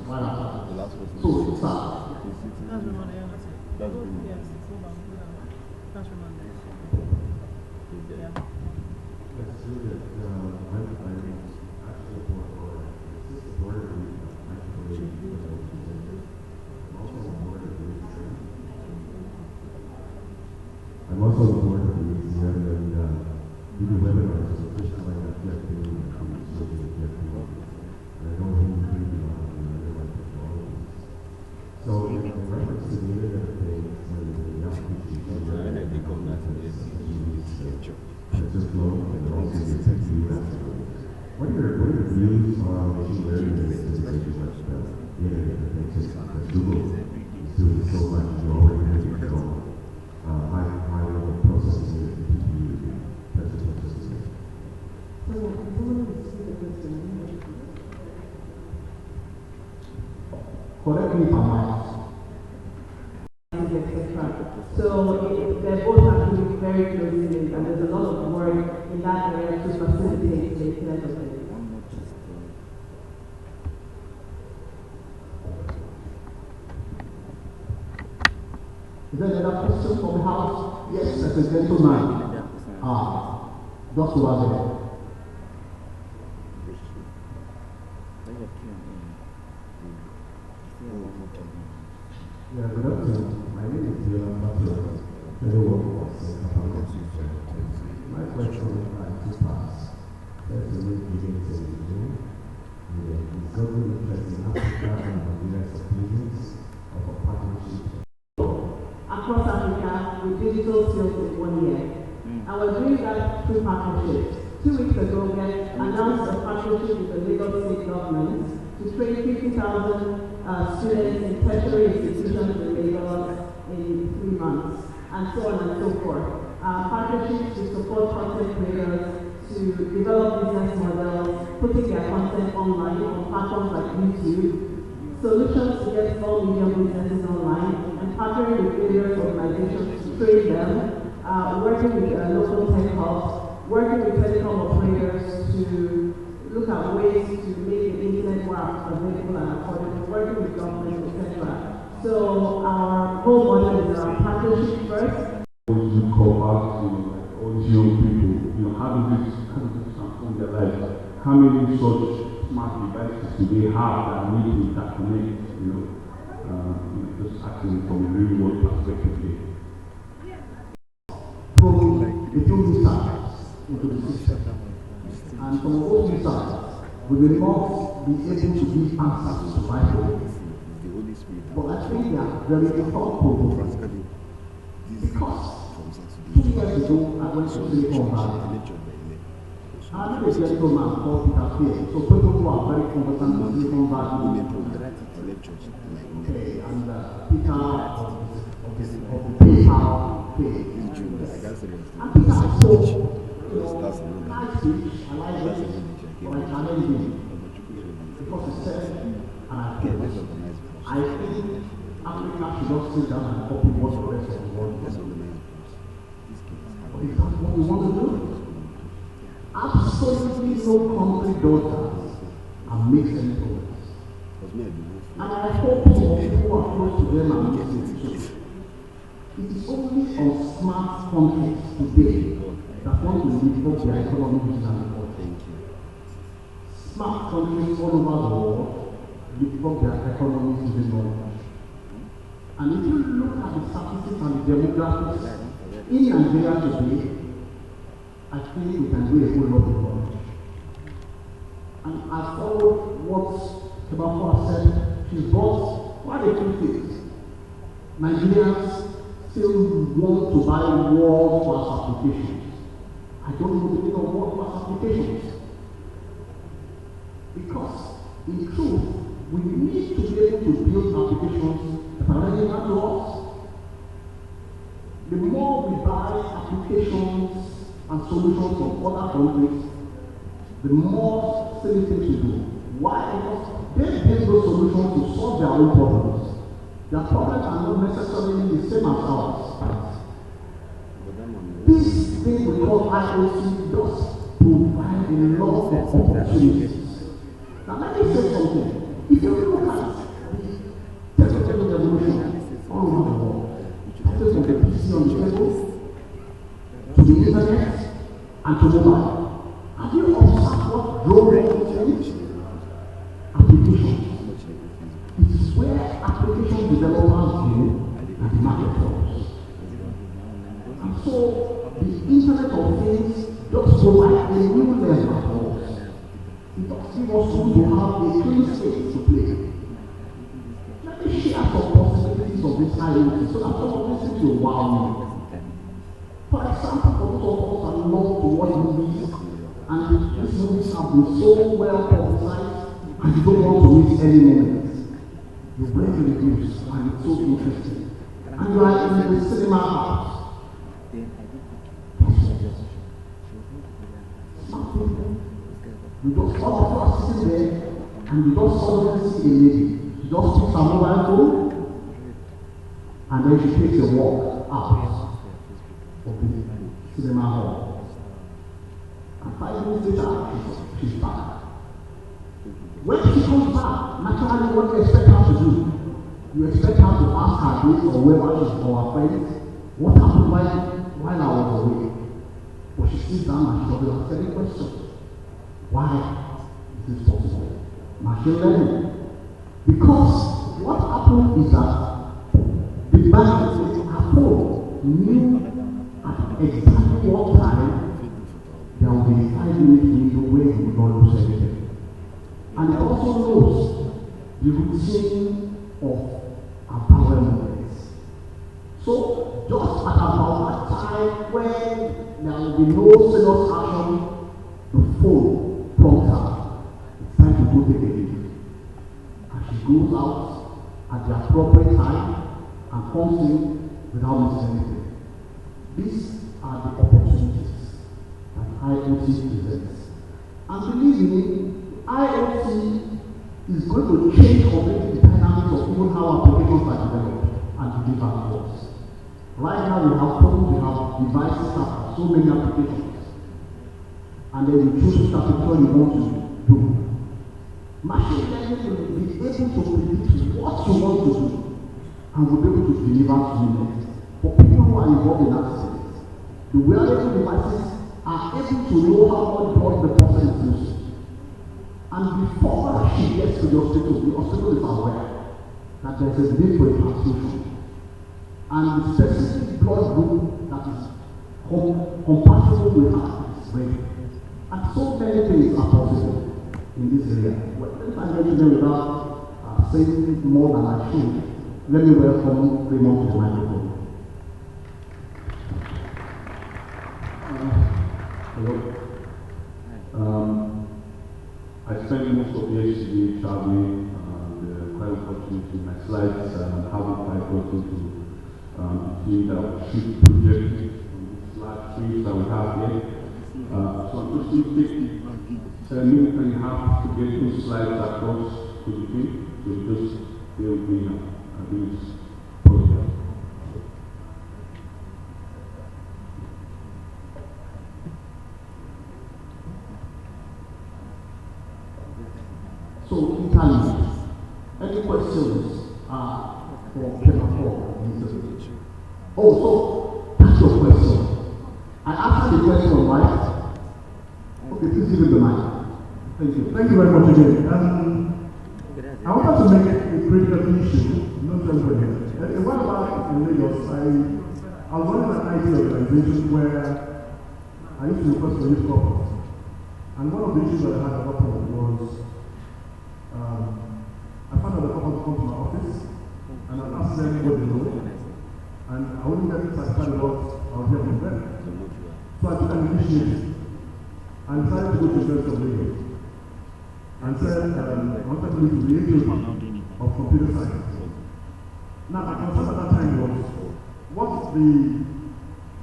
So it's I'm also on the board of the museum and we do webinars, so first time I got Jeff doing it, and I know him really well and I know my technologies. So in reference to the Internet of Things and the applications of the Internet of Things, just flow and also the tech views. What are your views on machine learning and things like the Internet of Things that Google is doing so much and already has control? High level processing and GPU processing. Correct me if I'm right. So they're both actually very closely linked, and there's a lot of work in that area to facilitate the Internet of Things. Is there another question from the house? Yes, there's a gentleman. Just over there. Yeah, good afternoon. My name is Dylan Butler. Fellow workforce in Catholic. My question is two parts. First, the main beginning is global interest in Africa and the US opinions of a partnership. Across Africa with digital skills in 1 year. And we're doing that through partnerships. 2 weeks ago, we announced a partnership with the Lagos State government to train 50,000 students in tertiary institutions in Lagos in 3 months, and so on and so forth. Partnerships to support content creators to develop business models, putting their content online on platforms like YouTube, solutions to get small medium businesses online, and partnering with various organizations to train them, working with local tech hubs, working with telecom operators to look at ways to make the internet more available and affordable, working with governments, etc. So our whole model is partnership first. You go back to all these young people, how do this transform their lives? How many such smart devices do they have that need to interconnect, just acting from a real world perspective here? From the two research into the system. And from those research, we will not be able to give answers to right away. But I think they are very thought-provoking. Because 2 years ago, I went to Silicon Valley. I met a gentleman called Peter Thiel. So people who are very conversant with Silicon Valley. Okay, and Peter of the PayPal page. And Peter spoke, nice speech, I like it, but I challenge him. Because he said, and I think Africa should not sit down and copy what the rest of the world does. But is that what we want to do? Absolutely no country does that and makes any progress. And I hope some people who are close to them and listening to it. It is only on smart countries today that want to develop their economy digitally. Smart countries all over the world develop their economies using knowledge. And if you look at the statistics and the demographics in Nigeria today, I think we can do a whole lot of knowledge. And I followed what Kebafo said. She bought quite a few things. Nigerians still want to buy world-class applications. I don't know the meaning of world-class applications. Because, in truth, we need to be able to build applications that are relevant to us. The more we buy applications and solutions from other countries, the more silly things we do. Why? Because they build those solutions to solve their own problems. Their problems are not necessarily the same as ours. This thing we call IoT does provide a lot of opportunities. Now let me say something. If you look at the technological revolution all over the world, starting from the PC on the table, to the internet, and to mobile, have you observed what drove all these things? Applications. It is where application developers go and the market follows. And so the Internet of Things does provide a new level for us. It does give us room to have a clean space to play. Let me share some possibilities of this IoT so that someone listens to wow me. For example, for those of us that love to watch movies, and these movies have been so well publicized, and you don't want to miss any moment. You read the reviews, and it's so interesting. And you are in the cinema house. You just all of you are sitting there, and you just suddenly see a lady. She just picks her mobile phone, and then she takes a walk out of the cinema hall. And 5 minutes later, she's back. When she comes back, naturally, what do you expect her to do? You expect her to ask her date or whoever she's or her friends, what happened while I was away? But she sits down and she doesn't answer any question. Why is this possible? Machine learning. Because what happened is that the bandits at home knew at exactly what time there will be a 5-minute window where you will not lose anything. And it also knows the routine of our power movements. So, just at about that time when there will be no serious action, the phone prompts her. It's time to go take a leave. And she goes out at the appropriate time and comes in without missing anything. These are the opportunities that IoT presents. And believe me, IoT is going to change completely the dynamics of even how applications are developed and delivered to us. Right now we have phones, we have devices that have so many applications. And then you choose which application you want to do. Machine learning will be able to predict what you want to do and will be able to deliver to you next. For people who are involved in accidents, the wearable devices are able to know how much blood the person is using. And before she gets to the hospital is aware that there is a need for a transfusion. And the specific blood group that is compatible with her is ready. And so many things are possible in this area. If I mention them without saying more than I should, let me welcome Raymond to the microphone. Hello. I spent most of yesterday traveling and quite unfortunately my slides haven't quite gotten to the that we should project on this large screen that we have here. So I'm just going to take 7.5 to get those slides across to the team. So just bear with me now. I think it's possible. So, Italy, any questions for Kemako? Oh, so that's your question. I answered the question, right? Okay, please give me the mic. Thank you. Thank you very much again. I wanted to make a critical issue, not just for here. A while back in Lagos, I was running an IT organization where I used to request for youth corporates. And one of the issues that I had at that point was I found out the couple come to my office and I asked them what they know, and I wouldn't get satisfied about I was here from them. So I took an initiative and decided to go to the University of Lagos and said I wanted to go to the HOD of computer science. Now, my concern at that time was what the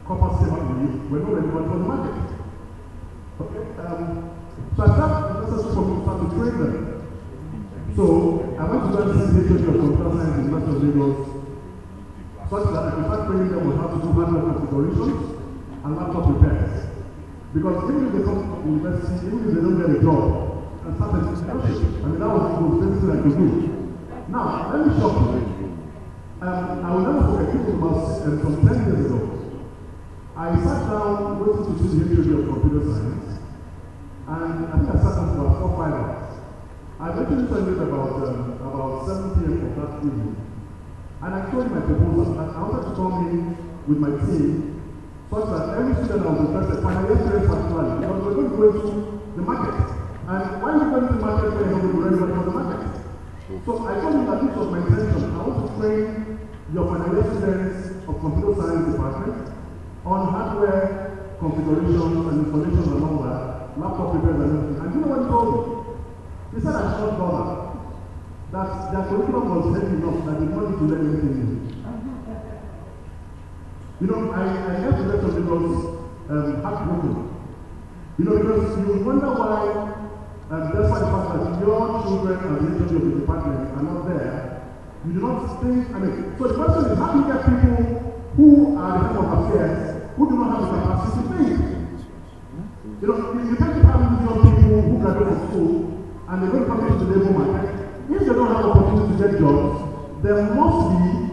corpus came out with were not relevant for the market. Okay? So I felt necessary for me to start to train them. So I went to go and see the HOD of computer science in University of Lagos such that I could start training them on how to do hardware configurations and laptop repairs. Because even if they come to university, even if they don't get a job, and start an internship, I mean that was the most basic thing I could do. Now, let me shock you. I will never forget, it was some 10 years ago. I sat down waiting to see the history of computer science, and I think I sat down for about 4 or 5 hours. I eventually started about 7 p.m. of that evening, and I told my proposal that I wanted to come in with my team such that every student I was interested, final year students particularly, because we're going to go into the market. And why are we going to the market when you're going to be ready for the market? So I told him that this was my intention. I want to train your final year students of computer science department on hardware configurations and installations and all that, laptop repairs and everything. And you know what he told me? He said I should not bother. That their curriculum was heavy enough that they did not need to learn anything new. You know, I left the rest of it was heartbroken. You know, because you wonder why, despite the fact that your children and the HOD of the department are not there, you do not think, so the question is, how do you get people who are the head of affairs, who do not have the capacity to think? You know, you tend to have these young people who graduate from school, and they're going to come into the labor market. If they don't have opportunity to get jobs, there must be